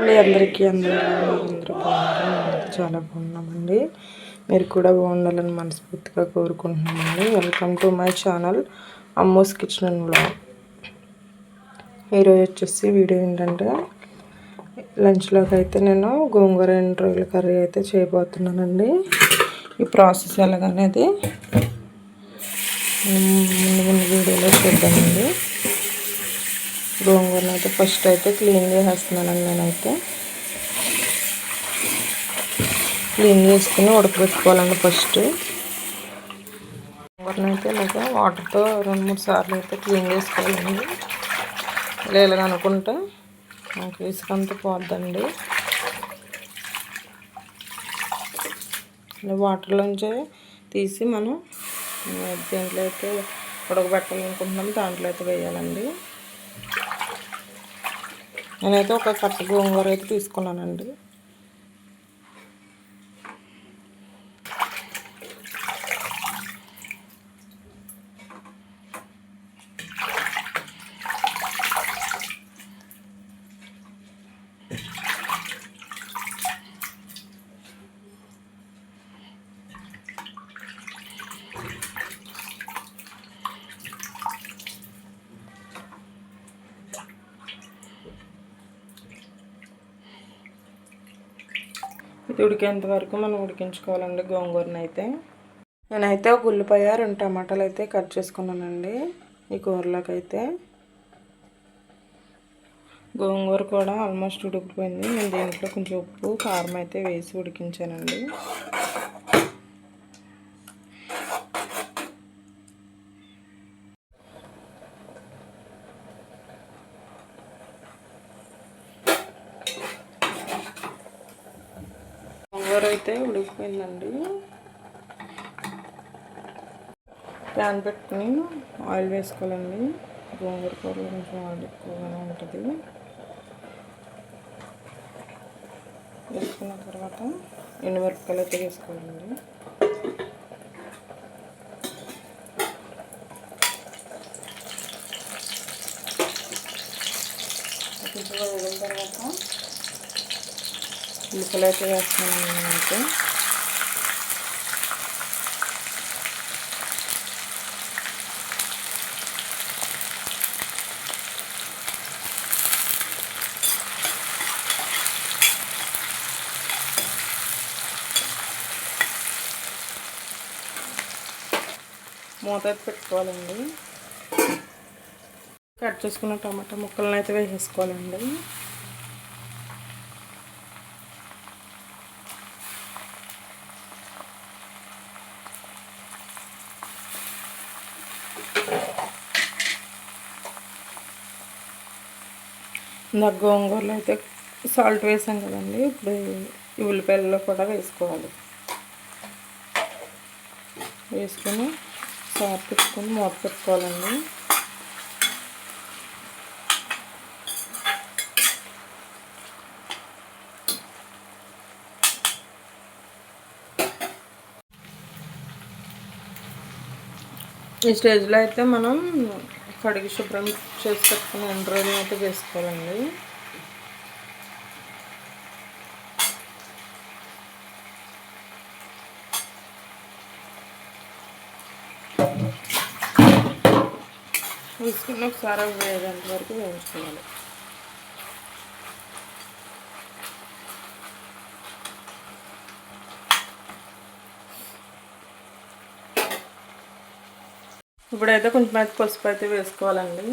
అండి అందరికీ అందరూ బాగున్నారు. మేమైతే చాలా బాగున్నామండి. మీరు కూడా బాగుండాలని మనస్ఫూర్తిగా కోరుకుంటున్నామండి. Welcome to my channel Ammu's kitchen and vlog. ఈరోజు వచ్చేసి వీడియో ఏంటంటే లంచ్లోకి అయితే నేను గోంగూర ఎండు రొయ్యల కర్రీ అయితే చేయబోతున్నానండి. ఈ ప్రాసెస్ ఎలాగనేది ముందు వీడియోలో చూద్దామండి. గోంగూరను అయితే ఫస్ట్ అయితే క్లీన్ చేసేస్తున్నానండి. నేనైతే క్లీన్ చేసుకుని ఉడకబెట్టుకోవాలండి. ఫస్ట్ గోంగూరను అయితే ఇలాగ వాటర్తో 2-3 సార్లు అయితే క్లీన్ చేసుకోవాలండి. ఇలాగ అనుకుంటే మనకి ఇసుకంతా పోద్దండి. వాటర్లోంచి తీసి మనం దేంట్లో అయితే ఉడకబెట్టాలనుకుంటున్నాం దాంట్లో అయితే వేయాలండి. నేనైతే ఒక కట్ట గోంగూర అయితే తీసుకున్నానండి. ఇది ఉడికేంత వరకు మనం ఉడికించుకోవాలండి గోంగూరని అయితే. నేనైతే ఒక ఉల్లిపాయ 2 టమాటాలు అయితే కట్ చేసుకున్నానండి. ఈ కూరలోకి అయితే గోంగూర కూడా ఆల్మోస్ట్ ఉడికిపోయింది. నేను దీంట్లో కొంచెం ఉప్పు కారం అయితే వేసి ఉడికించానండి. గోంగూర అయితే ఉడికిపోయిందండి. ప్యాన్ పెట్టుకుని ఆయిల్ వేసుకోవాలండి. గోంగూర కూరలో కొంచెం ఆయిల్ ఎక్కువగానే ఉంటుంది. వేసుకున్న తర్వాత ఎండుమిరపకాయలు అయితే వేసుకోవాలండి. కొంచెం వేగిన తర్వాత ఉల్లిపాయలు అయితే వేస్తున్నాను నేనైతే. మూత పెట్టుకోవాలండి. కట్ చేసుకున్న టమాటా ముక్కలను అయితే వేసేసుకోవాలండి. ఇందాక గోంగూరలో అయితే సాల్ట్ వేసాం కదండి. ఇప్పుడు ఈ ఉల్లిపాయలలో కూడా వేసుకోవాలి. వేసుకొని సార్ పెట్టుకొని మూత పెట్టుకోవాలండి. ఈ స్టేజ్లో అయితే మనం కడిగి శుభ్రం చేసి పెట్టుకుని ఎండు రొయ్యలు అయితే వేసుకోవాలండి. వేసుకుని ఒకసారి వేగేంత వరకు వేయించుకోవాలి. ఇప్పుడైతే కొంచెం అయితే పసుపు అయితే వేసుకోవాలండి.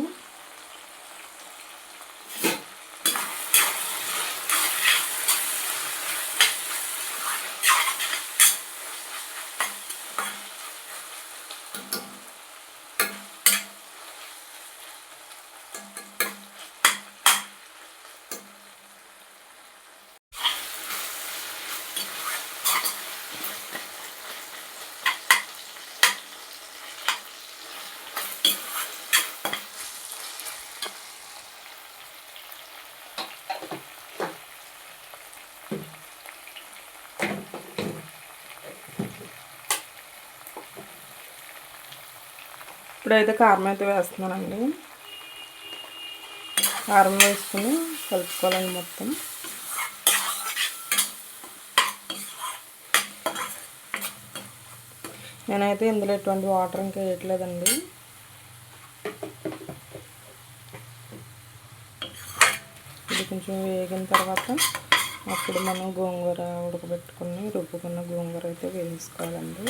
ఇప్పుడైతే కారం అయితే వేస్తున్నానండి. కారం వేసుకుని కలుపుకోవాలండి మొత్తం. నేనైతే ఇందులో ఎటువంటి వాటర్ ఇంకా వేయట్లేదండి. ఇది కొంచెం వేగిన తర్వాత అప్పుడు మనం గోంగూర ఉడకబెట్టుకుని రుబ్బుకున్న గోంగూర అయితే వేసుకోవాలండి.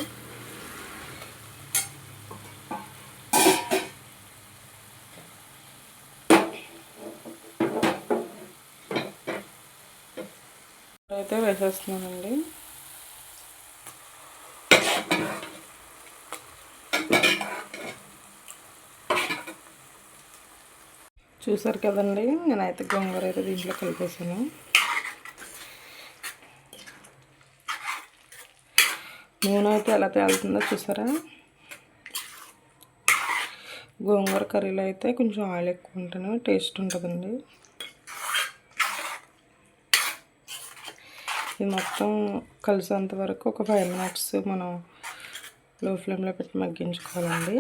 అయితే వేసేస్తున్నానండి. చూసారు కదండి, నేనైతే గోంగూర అయితే దీంట్లో కలిపేసాను. నూనె అయితే ఎలా తేలుతుందో చూసారా. గోంగూర కర్రీలో అయితే కొంచెం ఆయిల్ ఎక్కువ ఉంటేనే టేస్ట్ ఉంటుందండి. ఇది మొత్తం కలిసేంత వరకు ఒక 5 మినిట్స్ మనం లో ఫ్లేమ్లో పెట్టి మగ్గించుకోవాలండి.